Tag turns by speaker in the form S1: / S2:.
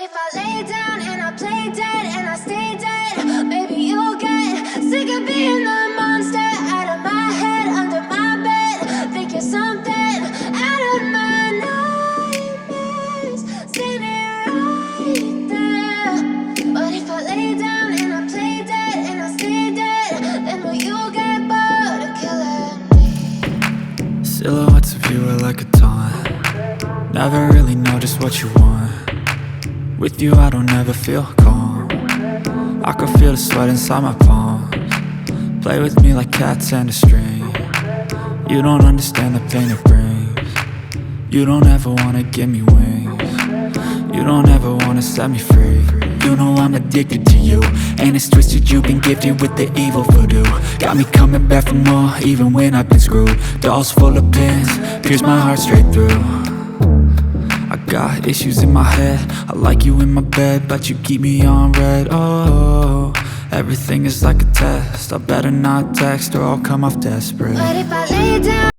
S1: if I lay down and I play dead and I stay dead, maybe you'll get sick of being the monster out of my head, under my bed. Think you're something out of my nightmares, standing right there. But if I lay down and I play dead and I stay dead, then will you get bored of killing me?
S2: Silhouettes of you are like a taunt. Never really know just what you want. With you I don't ever feel calm. I can feel the sweat inside my palms. Play with me like cats and a string. You don't understand the pain it brings. You don't ever wanna give me wings. You don't ever wanna set me free. You know I'm addicted to you, and it's twisted, you've been gifted with the evil voodoo. Got me coming back for more, even when I've been screwed. Dolls full of pins, pierce my heart straight through. I got issues in my head, I like you in my bed, but you keep me on red. Oh, everything is like a test, I better not text or I'll come off desperate.
S1: But if I lay down